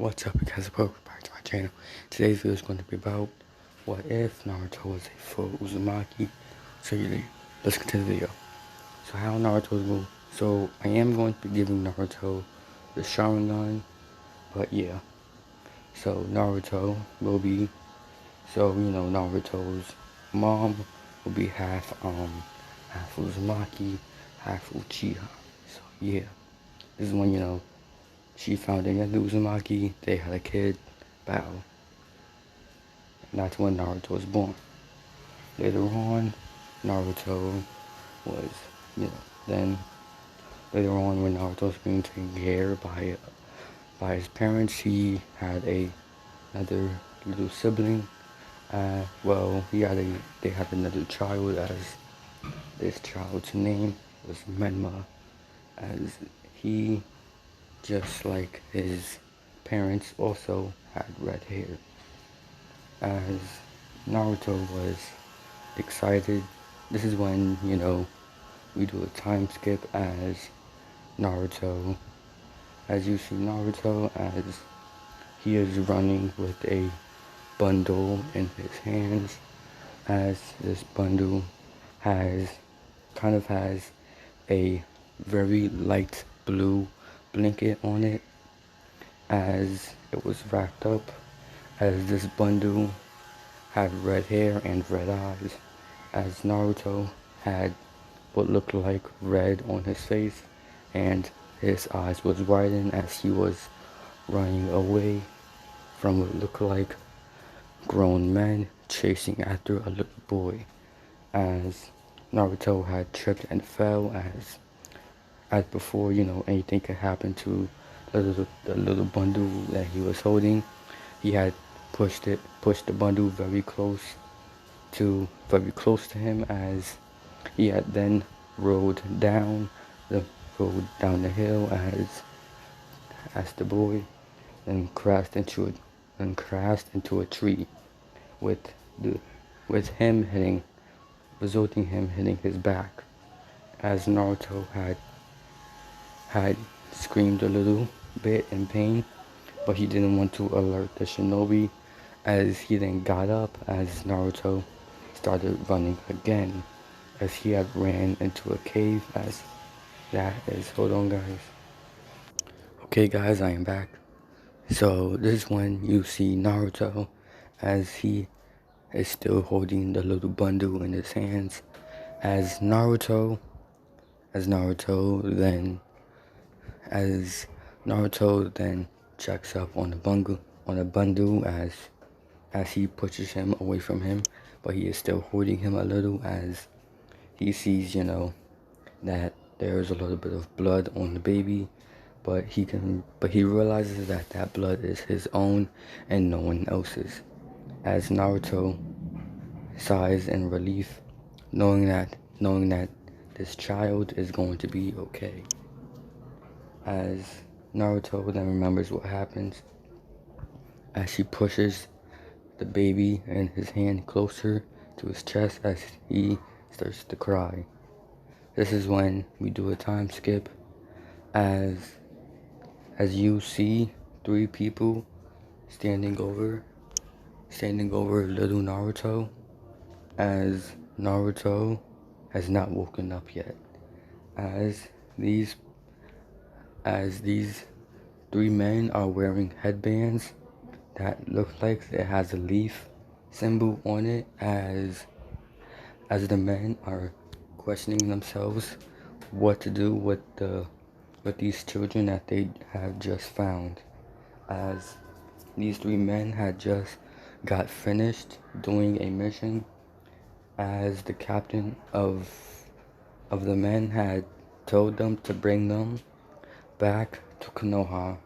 What's up, guys? Welcome back to my channel. Today's video is going to be about what if Naruto was a full uzumaki. Let's get to the video. So how Naruto will. So I am going to be giving Naruto the Sharingan, but yeah. So Naruto will be. Naruto's mom will be half uzumaki, half Uchiha. So yeah, this is when she found another Uzumaki, they had a kid, battle. And that's when Naruto was born. Later on, Naruto was, then later on when Naruto was being taken care by his parents, he had another little sibling. They had another child, as this child's name was Menma, as he, just like his parents, also had red hair. As Naruto was excited, this is when, we do a time skip as Naruto, as you see Naruto as he is running with a bundle in his hands, as this bundle has a very light blue blanket on it, as it was wrapped up, as this bundle had red hair and red eyes, as Naruto had what looked like red on his face, and his eyes was widened as he was running away from what looked like grown men chasing after a little boy, as Naruto had tripped and fell, as before, anything could happen to the little bundle that he was holding. He had pushed the bundle very close to him, as he had then rolled down the hill as the boy, and crashed into a tree, with him resulting him hitting his back, as Naruto had screamed a little bit in pain, but he didn't want to alert the shinobi, as he then got up as Naruto started running again, as he had ran into a cave. Hold on, guys. Okay, guys, I am back. So this is when you see Naruto as he is still holding the little bundle in his hands, as Naruto then checks up on the bundle as he pushes him away from him, but he is still holding him a little, as he sees, that there is a little bit of blood on the baby, but he realizes that blood is his own and no one else's, as Naruto sighs in relief, knowing that this child is going to be okay, as Naruto then remembers what happens as he pushes the baby and his hand closer to his chest as he starts to cry. This is when we do a time skip, as you see three people standing over little Naruto, as Naruto has not woken up yet, as these three men are wearing headbands that look like it has a leaf symbol on it, as the men are questioning themselves what to do with these children that they have just found, as these three men had just got finished doing a mission, as the captain of the men had told them to bring them back to Konoha,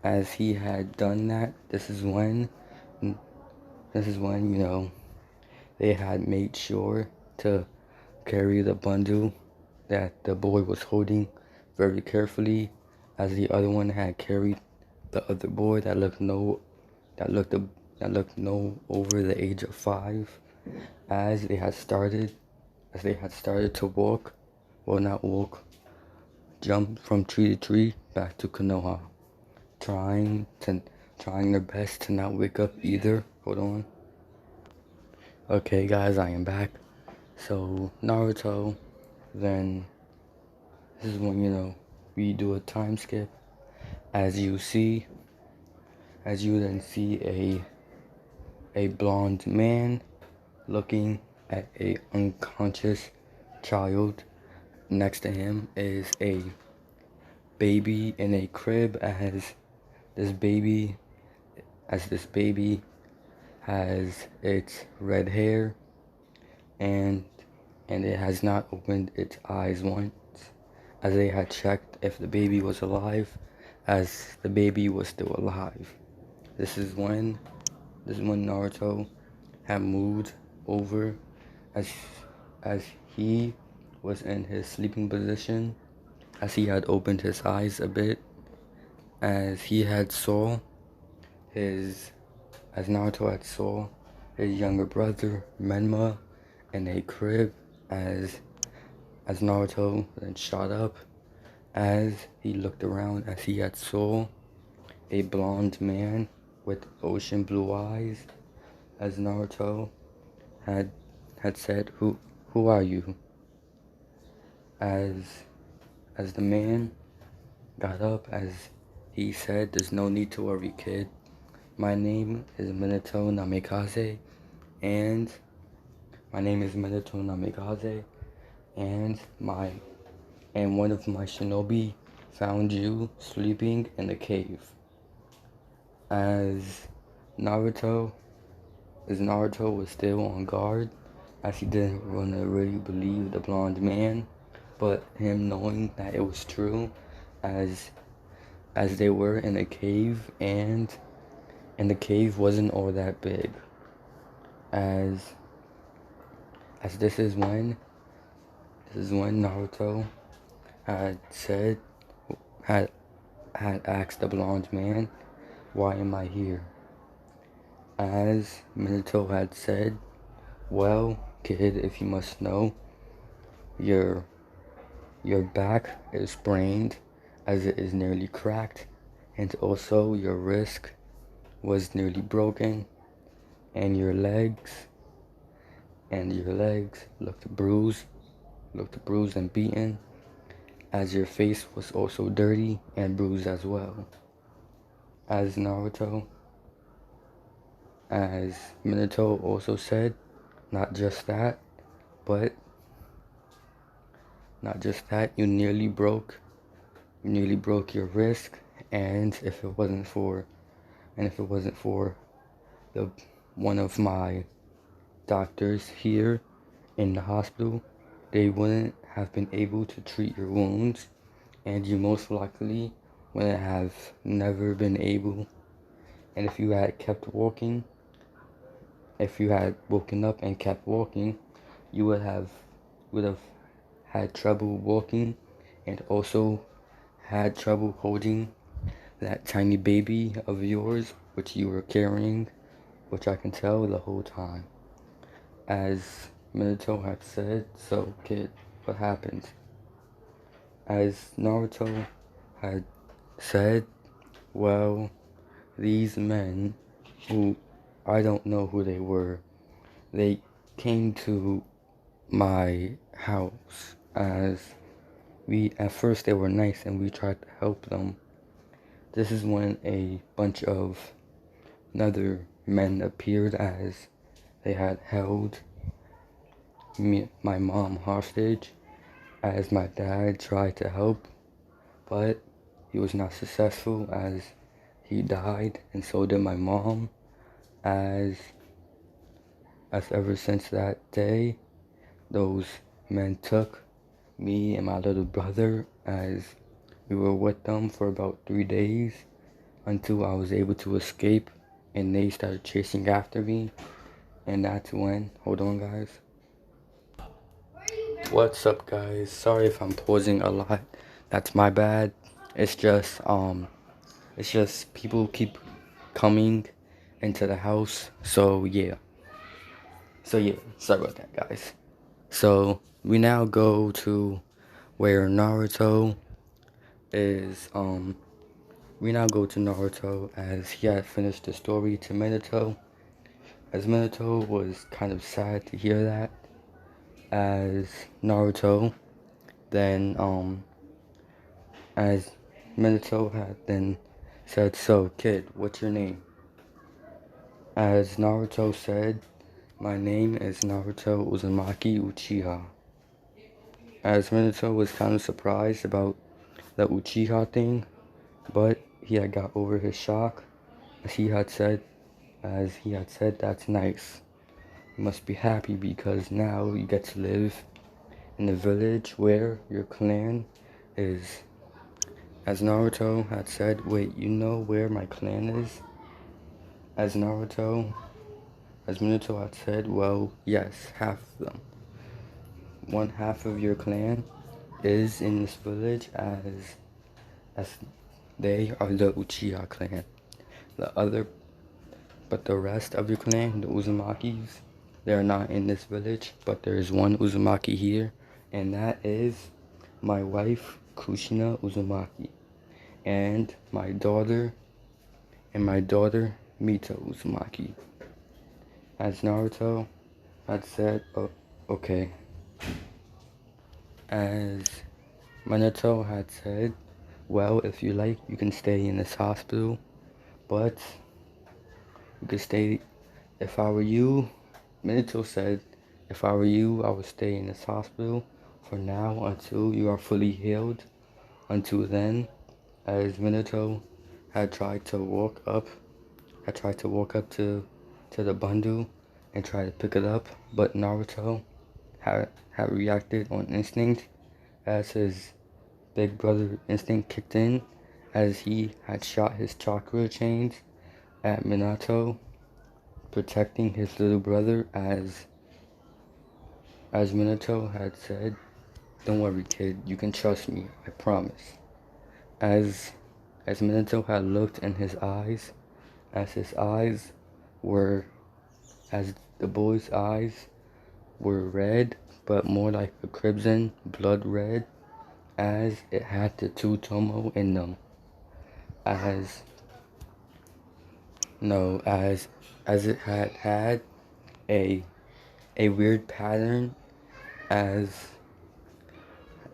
as he had done that. This is when they had made sure to carry the bundle that the boy was holding very carefully, as the other one had carried the other boy that looked no over the age of 5, as they had started to walk, well, not walk, jump from tree to tree back to Konoha, trying to trying their best to not wake up either. Hold on. Okay, guys, I am back. So Naruto, then this is when we do a time skip. As you see, as you then see a blonde man looking at a unconscious child. Next to him is a baby in a crib this baby this baby has its red hair and it has not opened its eyes once, as they had checked if the baby was alive, as the baby was still alive. This is when Naruto had moved over as as he was in his sleeping position, as he had opened his eyes a bit, as he had saw his as Naruto had saw his younger brother Menma in a crib, as Naruto then shot up, as he looked around, as he had saw a blonde man with ocean blue eyes, as Naruto had said, who are you? As the man got up, as he said, there's no need to worry, kid. My name is Minato Namikaze, and one of my shinobi found you sleeping in a cave. As Naruto was still on guard, as he didn't want to really believe the blonde man, but him knowing that it was true, as they were in a cave, and the cave wasn't all that big. As this is when Naruto had asked the blonde man, why am I here? As Minato had said, well, kid, if you must know, your back is sprained, as it is nearly cracked, and also your wrist was nearly broken, and your legs looked bruised and beaten, as your face was also dirty and bruised as well. As Minato also said, not just that, you nearly broke your wrist, and if it wasn't for the one of my doctors here in the hospital, they wouldn't have been able to treat your wounds, and you most likely wouldn't have never been able. And if you had woken up and kept walking, you would have had trouble walking, and also had trouble holding that tiny baby of yours, which you were carrying, which I can tell the whole time. As Minato had said, so kid, what happened? As Naruto had said, well, these men, who I don't know who they were, they came to my house, as at first they were nice and we tried to help them. This is when a bunch of other men appeared, as they had held my mom hostage, as my dad tried to help, but he was not successful, as he died, and so did my mom, as ever since that day, those men took me and my little brother, as we were with them for about 3 days, until I was able to escape, and they started chasing after me, and that's when, hold on guys. What's up guys? Sorry if I'm pausing a lot. That's my bad. It's just people keep coming into the house. So yeah. Sorry about that guys. So we now go to where Naruto is we now go to Naruto as he had finished the story to Minato. As Minato was kind of sad to hear that, as Naruto then as Minato had then said, "So kid, what's your name?" As Naruto said, "My name is Naruto Uzumaki Uchiha." As Minato was kind of surprised about the Uchiha thing, but he had got over his shock, as he had said, "That's nice. You must be happy because now you get to live in the village where your clan is." As Naruto had said, "Wait, you know where my clan is?" As Minato had said, "Well, yes, half of them. One half of your clan is in this village as they are the Uchiha clan. The other, but the rest of your clan, the Uzumakis, they are not in this village, but there is one Uzumaki here, and that is my wife, Kushina Uzumaki, and my daughter, Mita Uzumaki." As Naruto had said, "Oh, okay." As Minato had said, "Well, if you like, you can stay in this hospital, but you could stay, if I were you," Minato said, "if I were you, I would stay in this hospital for now until you are fully healed. Until then," as Minato had tried to walk up to the bundle and try to pick it up, but Naruto had reacted on instinct as his big brother instinct kicked in, as he had shot his chakra chains at Minato, protecting his little brother. As Minato had said, "Don't worry, kid, you can trust me, I promise." As Minato had looked in his eyes, as his eyes were, as the boy's eyes were red, but more like a crimson blood red, as it had the two tomo in them. As no, as it had a weird pattern, as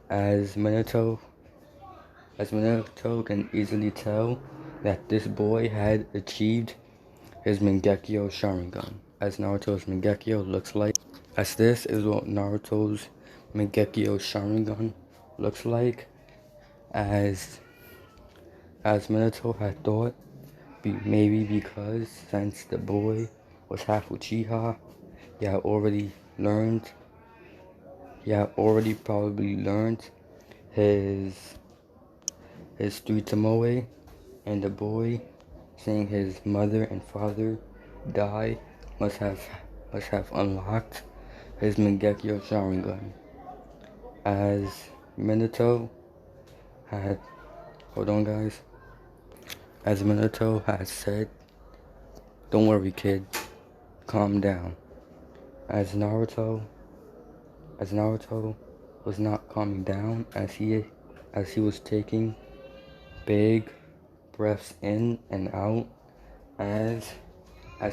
as Minato can easily tell that this boy had achieved his Mangekyo Sharingan, as Naruto's Mangekyo looks like. As this is what Naruto's Mangekyo Sharingan looks like, as Minato had thought, maybe because since the boy was half Uchiha, he had already probably learned his three Tomoe, and the boy, seeing his mother and father die, must have unlocked his Mangekyo Sharingan. As Minato had, hold on guys, as Minato had said, "Don't worry kid, calm down." As Naruto was not calming down, as he was taking big breaths in and out, as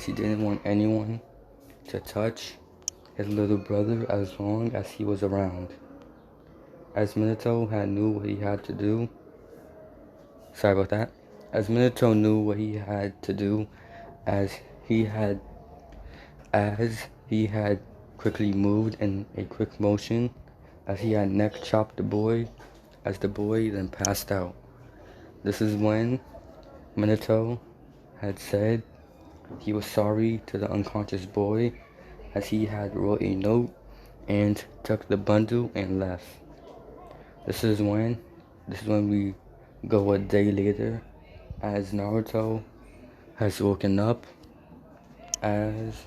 he didn't want anyone to touch his little brother as long as he was around. As Minato had knew what he had to do, sorry about that. As Minato knew what he had to do, as he had quickly moved in a quick motion, as he had neck chopped the boy, as the boy then passed out. This is when Minato had said he was sorry to the unconscious boy, as he had wrote a note and took the bundle and left. This is when we go a day later, as Naruto has woken up, as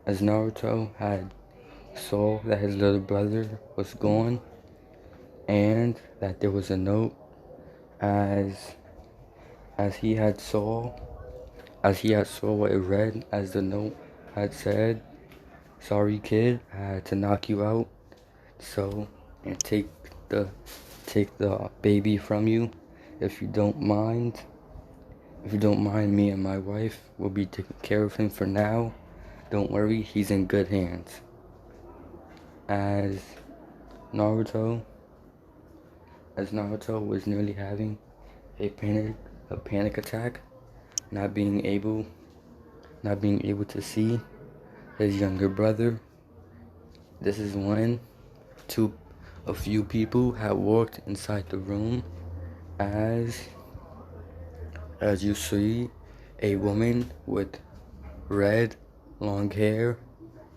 Naruto had saw that his little brother was gone, and that there was a note, as he had saw what it read, as the note had said, "Sorry kid, I had to knock you out, so, and take the take the baby from you. If you don't mind, me and my wife will be taking care of him for now. Don't worry, he's in good hands. As Naruto, was nearly having a panic attack, not being able to see his younger brother. This is when a few people had walked inside the room. As you see, a woman with red long hair,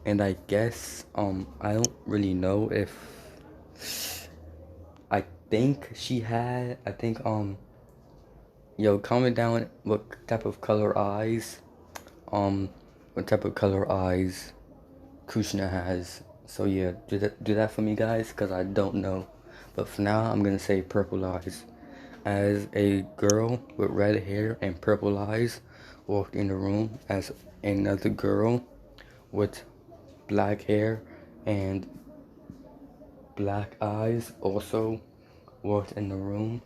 and I guess I don't really know if comment down what type of color eyes um Kushina has. So yeah, do that for me, guys, because I don't know. But for now, I'm gonna say purple eyes. As a girl with red hair and purple eyes walked in the room, as another girl with black hair and black eyes also walked in the room,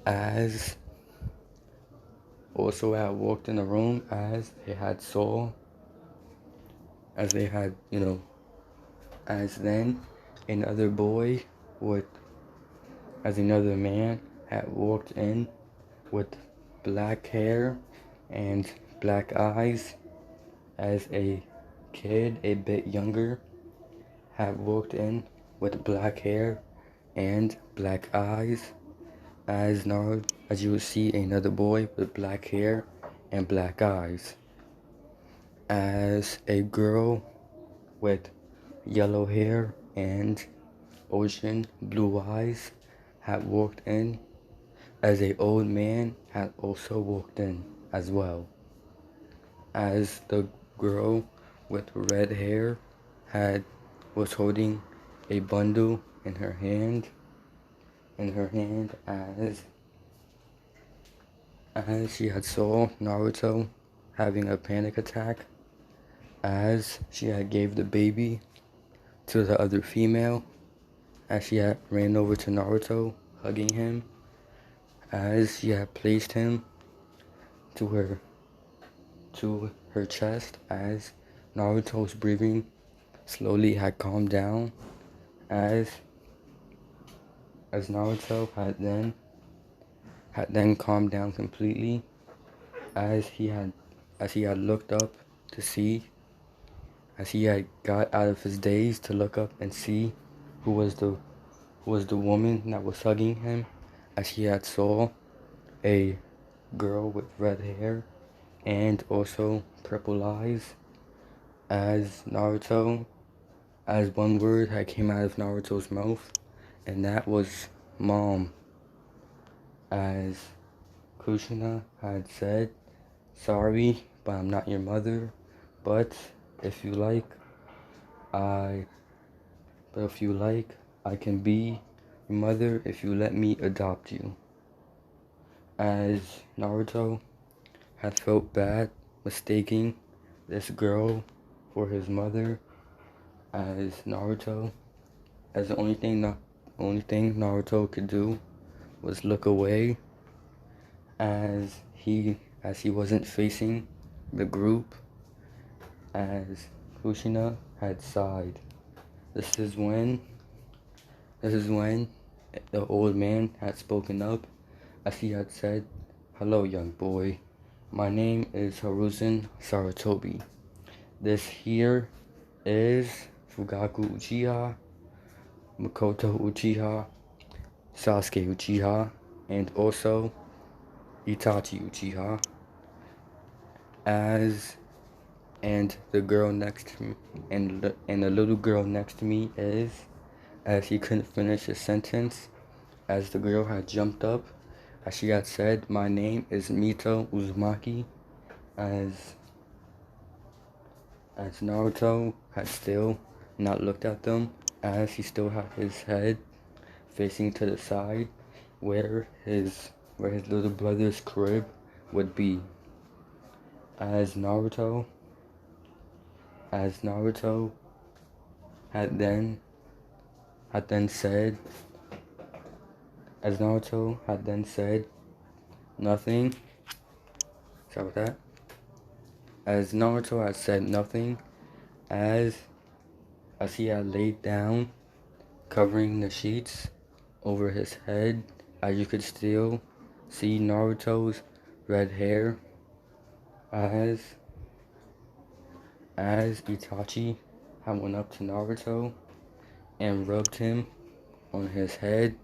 as as then another boy with as another man had walked in with black hair and black eyes, as a kid a bit younger had walked in with black hair and black eyes, as you will see another boy with black hair and black eyes, as a girl with yellow hair and ocean blue eyes had walked in, as a old man had also walked in as well, as the girl with red hair was holding a bundle in her hand as she had saw Naruto having a panic attack, as she had gave the baby to the other female, as she had ran over to Naruto, hugging him, as she had placed him to her chest, as Naruto's breathing slowly had calmed down, as Naruto had then calmed down completely, as he had looked up to see, as he had got out of his daze to look up and see who was the woman that was hugging him, as he had saw a girl with red hair and also purple eyes, as one word had came out of Naruto's mouth, and that was mom, as Kushina had said, sorry, but I'm not your mother, but if you like, I can be your mother if you let me adopt you. As Naruto had felt bad mistaking this girl for his mother, as the only thing Naruto could do was look away, as he wasn't facing the group, as Kushina had sighed. This is when the old man had spoken up, as he had said, hello, young boy. My name is Hiruzen Sarutobi. This here is Fugaku Uchiha, Makoto Uchiha, Sasuke Uchiha, and also Itachi Uchiha. And the girl next to me, and the little girl next to me is, as he couldn't finish his sentence, as the girl had jumped up, as she had said, my name is Mito Uzumaki, as Naruto had still not looked at them, as he still had his head facing to the side where his little brother's crib would be, as Naruto had then said, As Naruto had then said nothing, sorry about that. As Naruto had said nothing, as he had laid down, covering the sheets over his head, as you could still see Naruto's red hair, as Itachi had went up to Naruto and rubbed him on his head,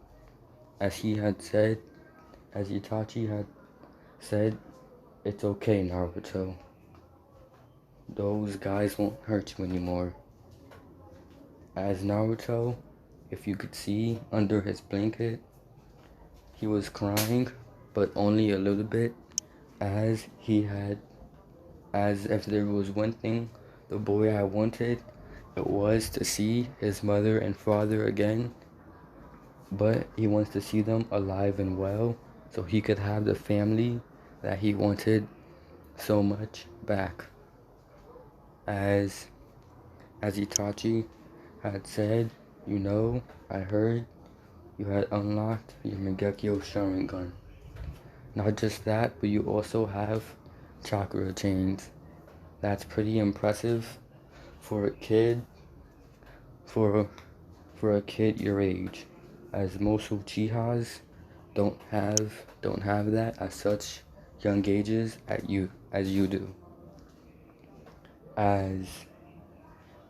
as he had said, as Itachi had said, "It's okay, Naruto. Those guys won't hurt you anymore." As Naruto, if you could see under his blanket, he was crying, but only a little bit, as if there was one thing the boy had wanted, it was to see his mother and father again, but he wants to see them alive and well, so he could have the family that he wanted so much back. As Itachi had said, I heard you had unlocked your Mangekyo Sharingan. Not just that, but you also have chakra chains. That's pretty impressive for a kid, for a kid your age, as most Uchihas don't have that at such young ages as you do. As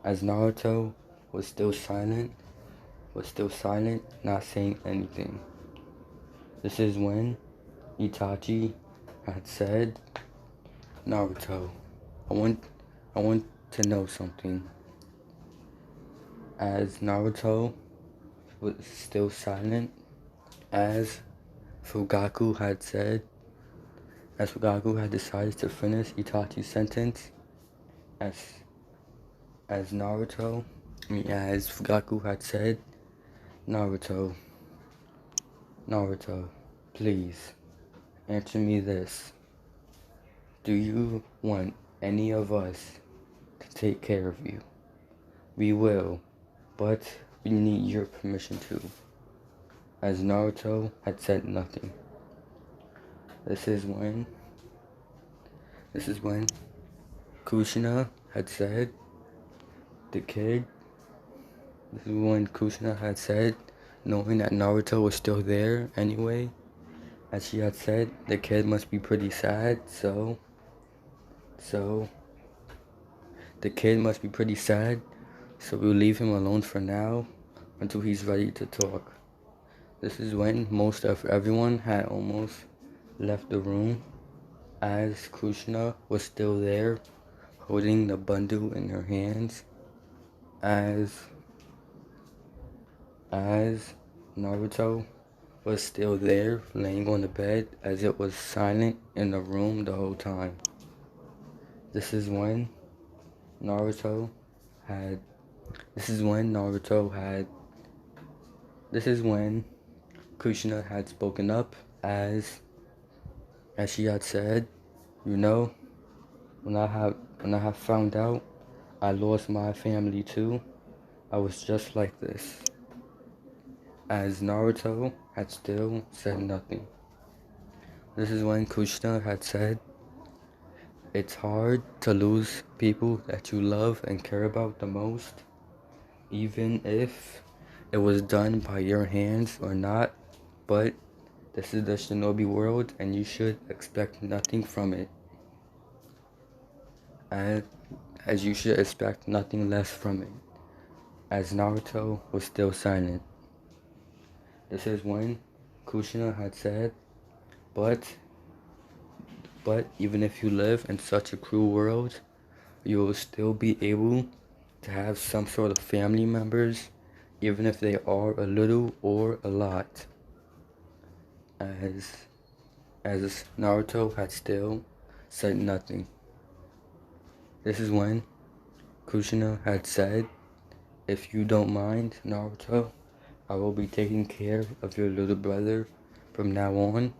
Naruto was still silent, not saying anything. This is when Itachi had said, "Naruto, I want to know something." As Naruto was still silent, as Fugaku had decided to finish Itachi's sentence, as Fugaku had said, Naruto, please, answer me this. Do you want any of us to take care of you? We will, but we need your permission too." As Naruto had said nothing. This is when Kushina had said, knowing that Naruto was still there anyway, as she had said, the kid must be pretty sad, so we'll leave him alone for now until he's ready to talk. This is when most of everyone had almost left the room, as Kushina was still there, holding the bundle in her hands, as Naruto was still there, laying on the bed, as it was silent in the room the whole time. This is when Kushina had spoken up, as she had said, when I have found out I lost my family too, I was just like this. As Naruto had still said nothing. This is when Kushina had said, "It's hard to lose people that you love and care about the most, even if it was done by your hands or not, but this is the shinobi world and you should expect nothing from it. As you should expect nothing less from it." As Naruto was still silent. This is when Kushina had said, but even if you live in such a cruel world, you will still be able to have some sort of family members, even if they are a little or a lot. As Naruto had still said nothing. This is when Kushina had said, "If you don't mind, Naruto, I will be taking care of your little brother from now on,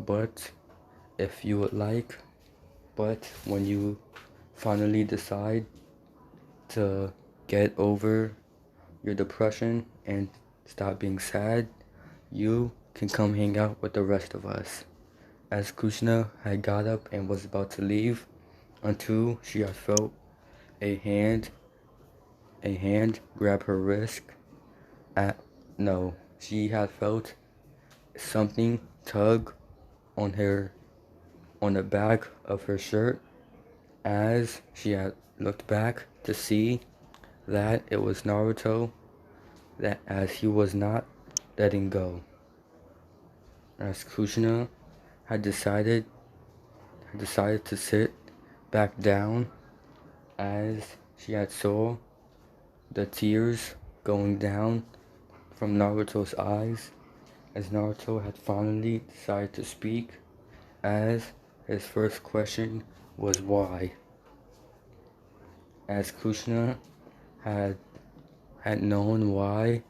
but if you would like, but when you finally decide to get over your depression and stop being sad, You can come hang out with the rest of us. As Kushna had got up and was about to leave, until she had felt a hand grab her wrist. No, she had felt something tug on the back of her shirt as she had looked back to see that it was Naruto, that as he was not letting go. As Kushina had decided to sit back down as she had saw the tears going down from Naruto's eyes as Naruto had finally decided to speak, as his first question was why. As Kushina had known why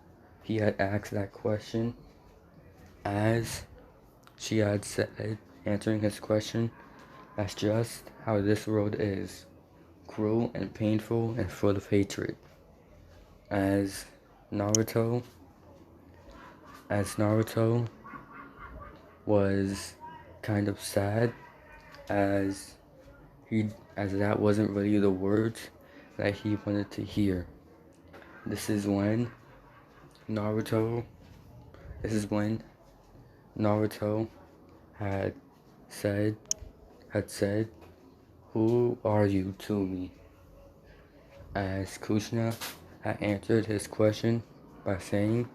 he had asked that question, as she had said, answering his question, that's just how this world is, cruel and painful and full of hatred. As Naruto was kind of sad as that wasn't really the words that he wanted to hear. This is when Naruto had said, "Who are you to me?" As Kushina had answered his question by saying,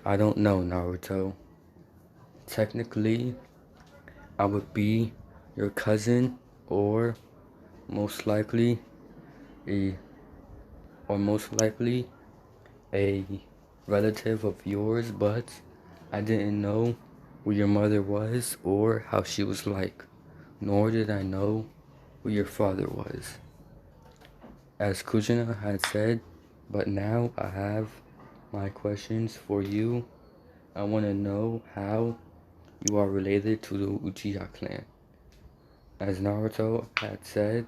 "I don't know, Naruto. Technically, I would be your cousin or most likely a a relative of yours, but I didn't know who your mother was or how she was like, nor did I know who your father was." As Kushina had said, "But now I have my questions for you. I want to know how you are related to the Uchiha clan." As Naruto had said,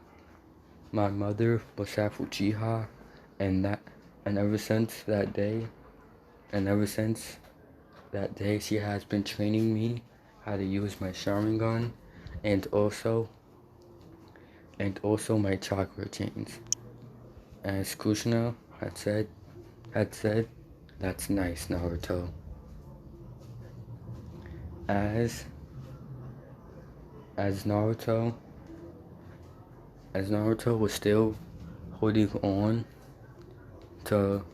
"My mother was half Uchiha, and ever since that day, she has been training me how to use my Sharingan and also my chakra chains." As Kushina had said, "That's nice, Naruto." As Naruto was still holding on to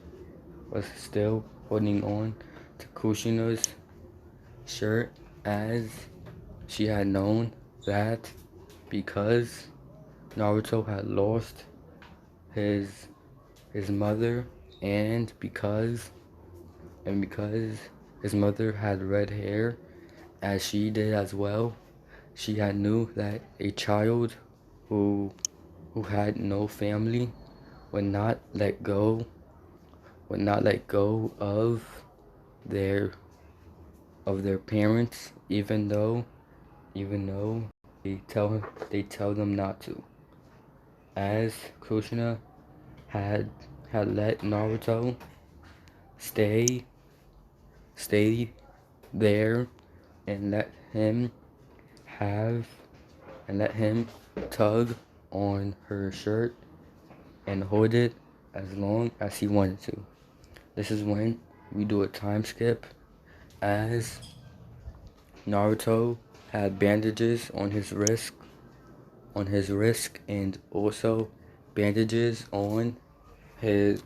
Kushina's shirt, as she had known that because Naruto had lost his mother and because his mother had red hair as she did as well, she had knew that a child who had no family would not let go of their parents, even though they tell them not to. As Kushina had let Naruto stay there and let him tug on her shirt and hold it as long as he wanted to. This is when we do a time skip, as Naruto had bandages on his wrist and also bandages on his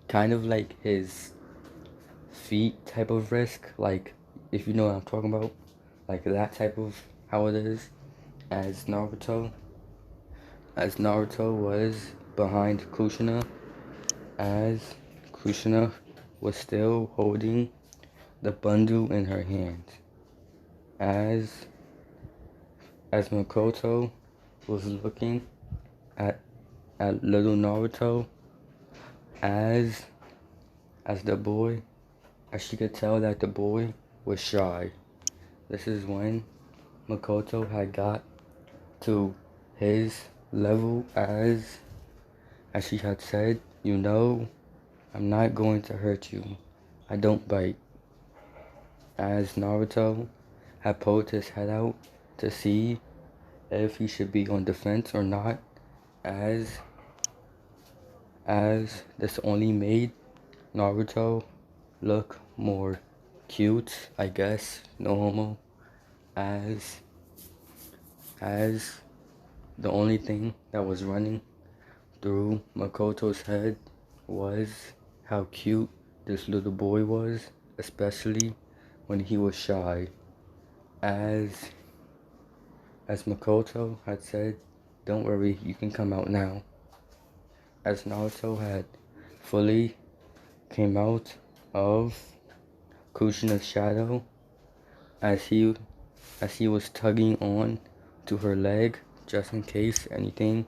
kind of like his feet type of wrist, like, if you know what I'm talking about, like that type of how it is, as Naruto was behind Kushina, as Kushina was still holding the bundle in her hand, as Makoto was looking at little Naruto, as she could tell that the boy was shy. This is when Makoto had got to his level, as she had said, "You know, I'm not going to hurt you. I don't bite." as Naruto had poked his head out to see if he should be on defense or not, as this only made Naruto look more cute, I guess, no homo, as the only thing that was running through Makoto's head was how cute this little boy was, especially when he was shy. As Makoto had said, "Don't worry, you can come out now." As Naruto had fully came out of Kushina's shadow, as he was tugging on to her leg just in case anything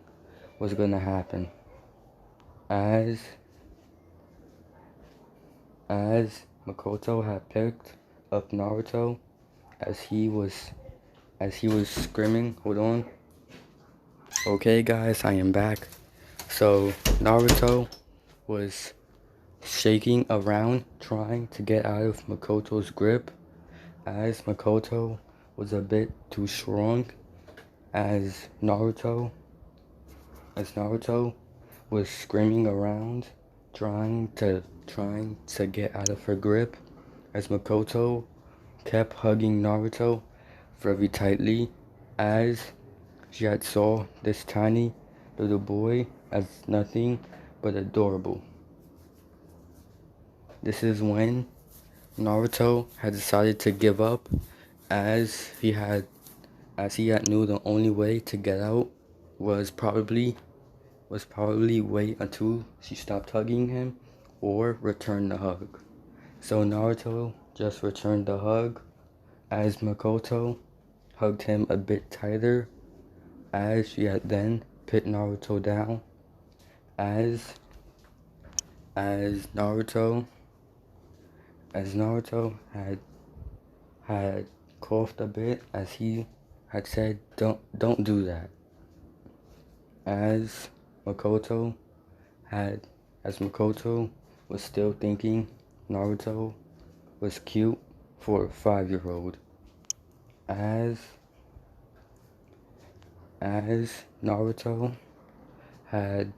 was gonna happen. As Makoto had picked up Naruto as he was screaming. Hold on. Okay guys, I am back. So Naruto was shaking around trying to get out of Makoto's grip, as Makoto was a bit too strong, as Naruto was screaming around trying to get out of her grip, as Makoto kept hugging Naruto very tightly, as she had saw this tiny little boy as nothing but adorable. This is when Naruto had decided to give up, as he had knew the only way to get out was probably wait until she stopped hugging him or return the hug. So Naruto just returned the hug, as Makoto hugged him a bit tighter, as she had then put Naruto down, as Naruto had coughed a bit, as he had said, don't do that. As Makoto was still thinking Naruto was cute for a 5-year-old. As Naruto had,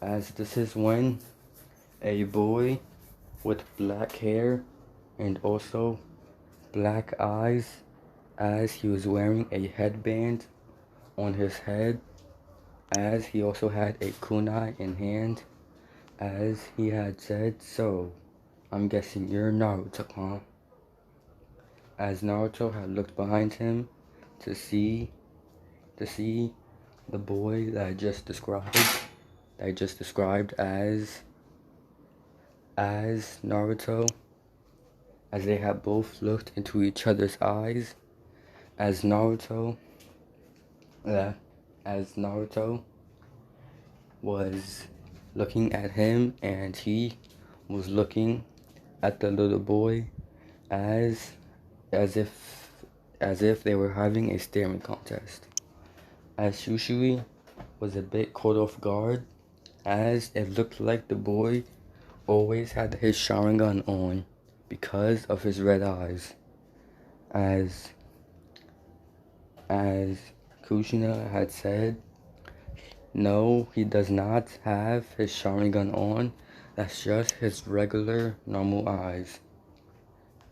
as this is when a boy with black hair and also black eyes, as he was wearing a headband on his head, as he also had a kunai in hand, as he had said, "So, I'm guessing you're Naruto, huh?" As Naruto had looked behind him to see the boy that I just described, as Naruto, as they had both looked into each other's eyes, as Naruto was looking at him, and he was looking at the little boy, as if they were having a staring contest. As Shushui was a bit caught off guard, as it looked like the boy always had his Sharingan on because of his red eyes. As Kushina had said, no, he does not have his Sharingan on. That's just his regular normal eyes.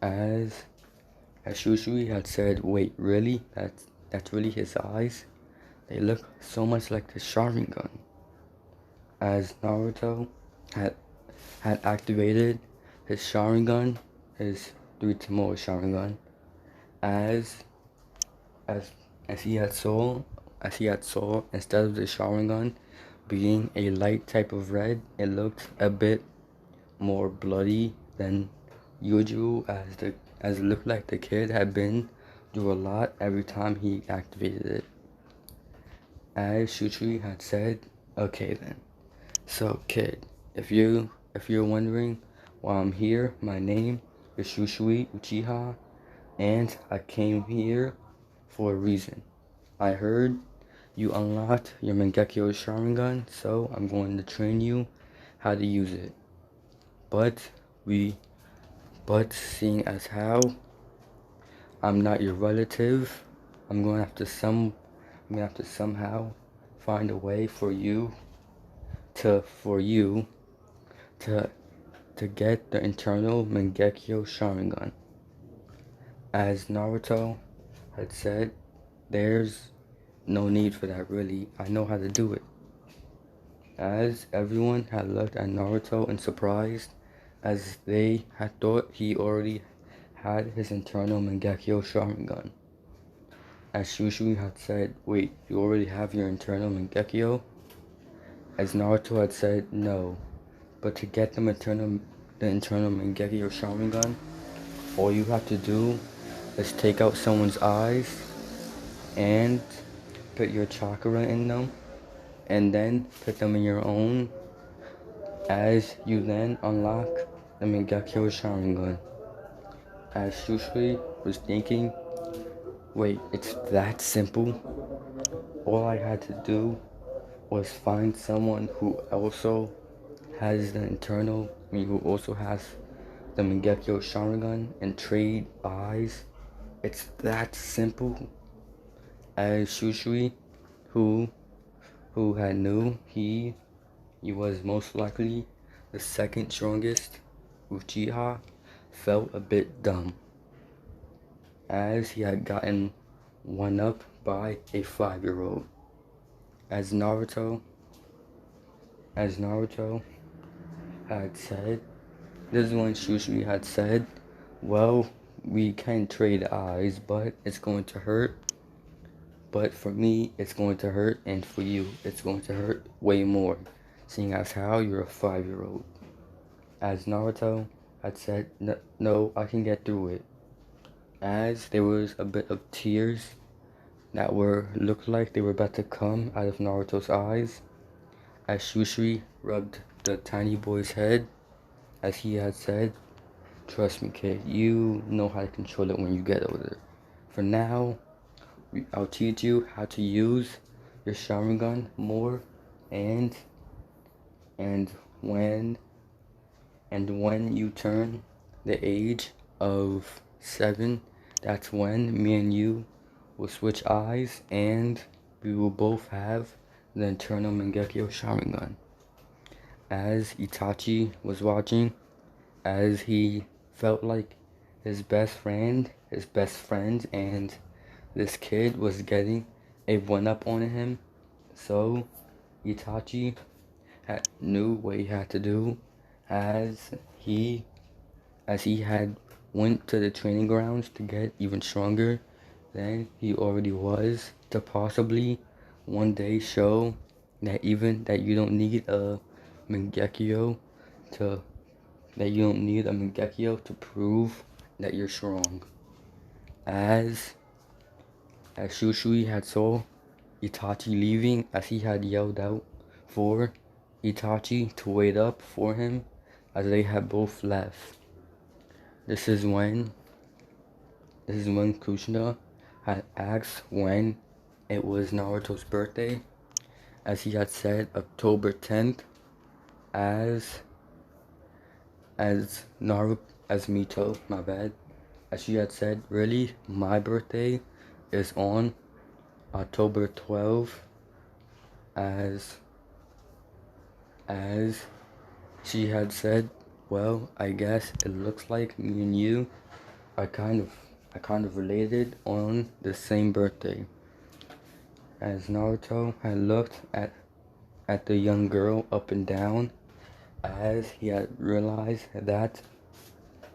As Shushui had said, wait, really? That's really his eyes? They look so much like the Sharingan. As Naruto had activated his Sharingan, his 3 Tomoe Sharingan, as he had saw, instead of the Sharingan being a light type of red, it looked a bit more bloody than usual, as it looked like the kid had been through a lot every time he activated it. As Shushui had said, okay then. So kid, if you're wondering why I'm here, my name is Shushui Uchiha, and I came here for a reason. I heard you unlocked your Mangekyo Sharingan, so I'm going to train you how to use it. But But seeing as how I'm not your relative, I'm gonna have to somehow find a way for you to to get the internal Mangekyo Sharingan. As Naruto had said, there's no need for that really. I know how to do it. As everyone had looked at Naruto in surprise, as they had thought he already had his internal Mangekyo Sharingan. As Shushui had said, wait, you already have your internal Mangekyo? As Naruto had said, no. But to get the internal Mangekyo Sharingan, all you have to do is take out someone's eyes and put your chakra in them, and then put them in your own, as you then unlock the Mangekyo Sharingan. As Shushui was thinking, wait, it's that simple? All I had to do was find someone who also has who also has the Mangekyo Sharingan and trade eyes. It's that simple. As Shushui, who had knew he was most likely the second strongest Uchiha, felt a bit dumb, as he had gotten one up by a 5-year-old. As Naruto had said, this is when Shushui had said, well, we can trade eyes, but it's going to hurt. But for me, it's going to hurt, and for you, it's going to hurt way more, seeing as how you're a 5-year-old. As Naruto had said, no, I can get through it. As there was a bit of tears that looked like they were about to come out of Naruto's eyes, as Shushui rubbed the tiny boy's head, as he had said, trust me, kid, you know how to control it when you get older. For now, I'll teach you how to use your Sharingan more, and when you turn the age of 7, that's when me and you will switch eyes, and we will both have the internal Mangekyo Sharingan. As Itachi was watching, as he felt like his best friend, and this kid was getting a 1-up on him, so Itachi knew what he had to do, as he had went to the training grounds to get even stronger than he already was, to possibly one day show that you don't need a Mangekyo to prove that you're strong. As Shushui had saw Itachi leaving, as he had yelled out for Itachi to wait up for him, as they had both left. This is when Kushina had asked when it was Naruto's birthday, as he had said October 10th, as Mito, my bad, as she had said, really, my birthday is on October 12th, as she had said, well, I guess it looks like me and you are kind of related on the same birthday. As Naruto had looked at the young girl up and down, as he had realized that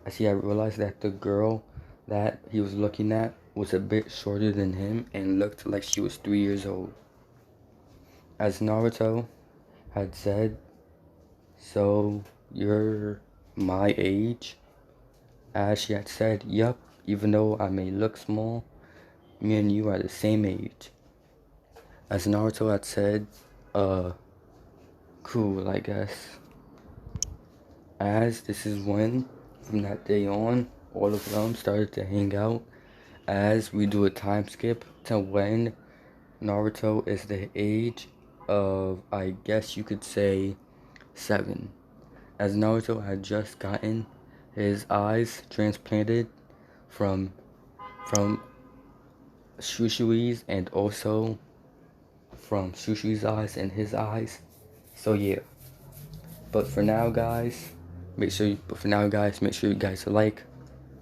the girl that he was looking at was a bit shorter than him and looked like she was 3 years old. As Naruto had said, so you're my age? As she had said, yup, even though I may look small, me and you are the same age. As Naruto had said, cool, I guess. As this is when, from that day on, all of them started to hang out, as we do a time skip to when Naruto is the age of, I guess you could say, 7. As Naruto had just gotten his eyes transplanted from Shushui's, and also from Shushui's eyes and his eyes. So yeah. But for now, guys, make sure you guys like,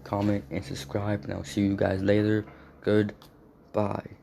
comment, and subscribe. And I'll see you guys later. Goodbye.